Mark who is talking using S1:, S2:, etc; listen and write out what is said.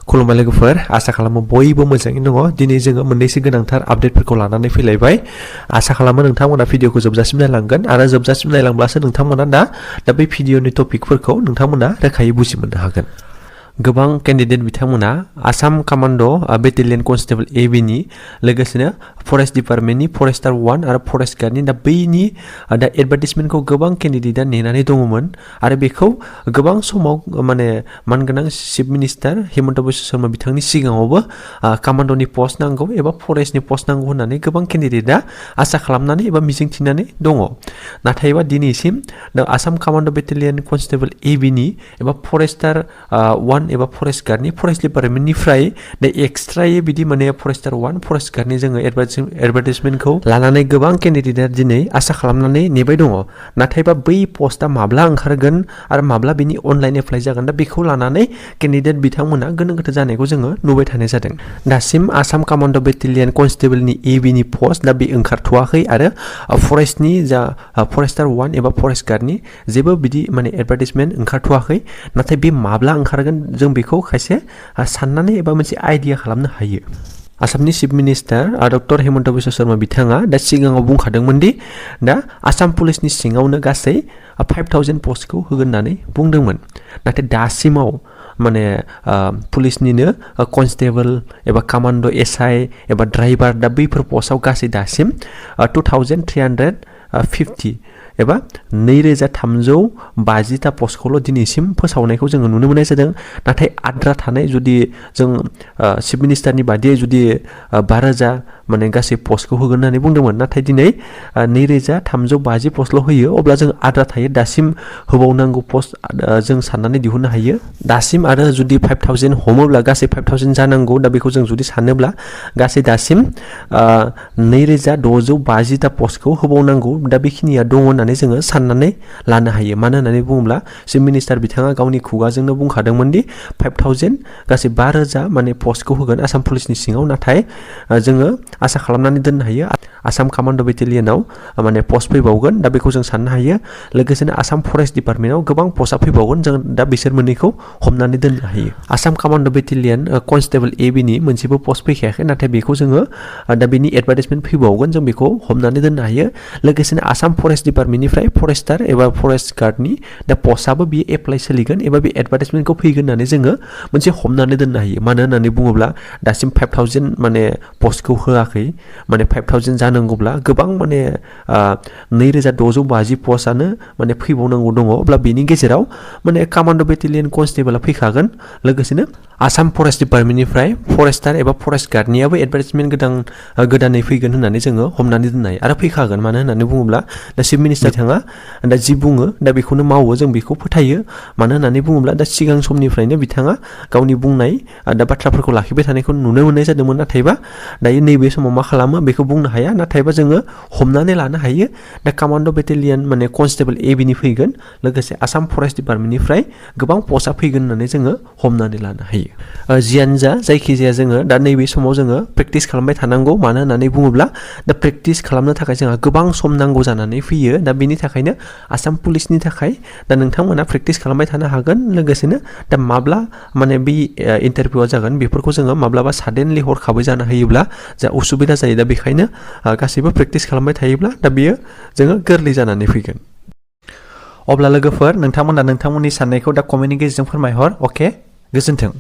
S1: खुलुमबाय लोगोफोर आसा खालामो बयबो मोजाङैनो दङ दिनै जोङो मोननैसो गोनांथार आपडेटफोरखौ लानानै फैलायबाय आसा खालामो नोंथांमोना भिडिअखौ जोबजासिम नायलांगोन आरो जोबजासिम नायलांब्लासो नोंथांमोना दा बे भिडिअनि टपिकफोरखौ नोंथांमोना रोखायै बुजि मोननो हागोन गोबां कैंडिडेट बिथांमोना Assam commando battalion constable AB नि लोगोसेनो फरेस्ट डिपार्टमेन्टनि फरेस्टार 1 आरो फरेस्ट गार्डनि दा बैनि दा एडभार्टाइजमेन्टखौ गोबां कैंडिडेटआ नेनानै दङमोन आरो बेखौ गोबां समाव माने मानगोनां चीफ मिनिस्टार हिमन्त बिश्व शर्मा बिथांनि सिगाङावबो कमांडोनि पोस्ट नांगौ एबा फरेस्टनि पोस्ट नांगौ होननानै गोबां कैंडिडेटआ आसा खालामनानै एबा मिजिंथिनानै दङ नाथायबा दिनैसिम दा Assam commando battalion constable AB नि एबा फरेस्टार 1 एबा फरेस्ट गार्डनि फरेस्ट डिपार्टमेन्टनिफ्राय दा एक्सट्रायै बिदि माने फरेस्टार 1 फरेस्ट गार्डनि जोङो एडभार्टाइजमेन्टखौ लानानै गोबां कैंडिडेटआ दिनै आसा खालामनानै नेबाय दङ नाथायबा बै पोस्टआ माब्ला ओंखारगोन आरो माब्ला बिनि अनलाइन एप्लाइ जागोन दा बेखौ लानानै कैंडिडेट बिथांमोना गोनो गोथो जानायखौ जोङो नुबाय थानाय जादों दासिम आसाम कमांडो बेटेलियन कन्स्टेबलनि एबी नि पोस्ट दा बे ओंखारथ'वाखै आरो फरेस्टनि जा फरेस्टार 1 एबा फरेस्ट गार्डनि जेबो बिदि माने एडभार्टाइजमेन्ट ओंखारथ'वाखै नाथाय बे माब्ला ओंखारगोन जों बेखौ खायसे साननानै एबा मोनसे आइडिया खालामनो हायो आसामनि chief minister doctor Himanta Biswa Sharma बिथाङा दा सिगाङाव बुंखादोंमोन दि दा आसाम पुलिसनि सिङावनो गासै 5000 पस्टखौ होगोन होननानै बुंदोंमोन नाथाय दासिमाव माने पुलिसनिनो कन्स्टेबल एबा कमांडो एसआई एबा ड्राइभार दा बैफोर पस्टआव गासै दासिम 2350 एबा 2350टा पस्टखौल' दिनैसिम फोसावनायखौ जोङो नुनो मोननाय जादों नाथाय आद्रा थानाय जुदि जों चीफ मिनिस्टारनि बादियै जुदि 12000 माने गासै पस्टखौ होगोन होननानै बुंदोंमोन नाथाय दिनै 2350 पस्टल' होयो अब्ला जों आद्रा थायो दासिम होबावनांगौ पस्ट जों साननानै दिहुननो हायो दासिम आरो जुदि 5000 हमोब्ला गासै 5000 जानांगौ दा बेखौ जों जुदि सानोब्ला गासै दासिम 2650टा पस्टखौ होबावनांगौ दा बेखिनिया दङ होननानै जोङो साननानै लानो हायो मानो होननानै बुङोब्ला चीफ मिनिस्टार बिथाङा गावनि खुगाजोंनो बुंखादोंमोन दि 5000 गासै 5000 माने पस्टखौ होगोन आसाम पुलिसनि सिङाव नाथाय जोङो आसा खालामनानै दोननो हायो आसाम कमांडो बेटेलियनाव माने पस्ट फैबावगोन दा बेखौ जों साननो हायो लोगोसेनो आसाम फरेस्ट डिपार्टमेन्टआव गोबां पस्टआ फैबावगोन जों दा बिसोर मोननैखौ हमनानै दोननो हायो Assam commando battalion constable AB नि मोनसेबो पस्ट फैखायाखै नाथाय बेखौ जोङो दा बेनि एडभार्टाइजमेन्ट फैबावगोन जों बेखौ हमनानै दोननो हायो लोगोसेनो आसाम फरेस्ट डिपार्टमेन्टनिफ्राय फरेस्टार एबा फरेस्ट गार्डनि दा पस्टआबो बियो एप्लाइ सोलिगोन एबा बे एडभार्टाइजमेन्टखौ फैगोन होननानै जोङो मोनसे हमनानै दोननो हायो मानो होननानै बुङोब्ला दासिम 5000 माने पस्टखौ होआखै माने 5000 जानांगौब्ला गोबां माने 2650 पस्टआनो माने फैबावनांगौ दङ अब्ला बेनि गेजेराव माने कमांडो बेटेलियन कन्स्टेबलआ फैखागोन लोगोसेनो आसाम फरेस्ट डिपार्टमेन्टनिफ्राय फरेस्टार एबा फरेस्ट गार्डनियाबो एडभार्टाइजमेन्ट गोदानै फैगोन होननानै जोङो हमनानै दोननो हायो आरो फैखागोन मानो होननानै बुङोब्ला दा चीफ मिनिस्टार बिथाङा दा जि बुङो दा बेखौनो मावो जों बेखौ फोथायो मानो होननानै बुङोब्ला दा सिगां समनिफ्रायनो बिथाङा गावनि बुंनाय दा बाथ्राफोरखौ लाखिबाय थानायखौ नुनो मोननाय जादोंमोन नाथायबा दायो नैबे समाव मा खालामो बेखौ बुंनो हाया नाथायबा जोङो हमनानै लानो हायो दा कमांडो बेटेलियन माने कन्स्टेबल एबी नि फैगोन लोगोसे आसाम फरेस्ट डिपार्टमेन्टनिफ्राय गोबां पस्टआ फैगोन होननानै जोङो हमनानै लानो हायो जियानो जा जायखिजाया जोङो दा नैबे समाव जोङो प्रेक्टिस खालामबाय थानांगौ मानो होननानै बुङोब्ला दा प्रेक्टिस खालामनो थाखाय जोंहा गोबां सम नांगौ जानानै फैयो दा बेनि थाखायनो आसाम पुलिसनि थाखाय दा नोंथांमोना प्रेक्टिस खालामबाय थानो हागोन लोगोसेनो दा माब्ला माने बे इन्टारभिउआ जागोन बेफोरखौ जोङो माब्लाबा साडेनलि हरखाबै जानो होयोब्ला जा उसुबिदा जायो दा बेखायनो गासैबो प्रेक्टिस खालामबाय थायोब्ला दा बियो जोङो गोरलै जानानै फैगोन अब्ला लोगोफोर नोंथांमोना नोंथांमोननि साननायखौ दा कमेन्टनि गेजेरजों फोरमायहर अके गोजोन्थों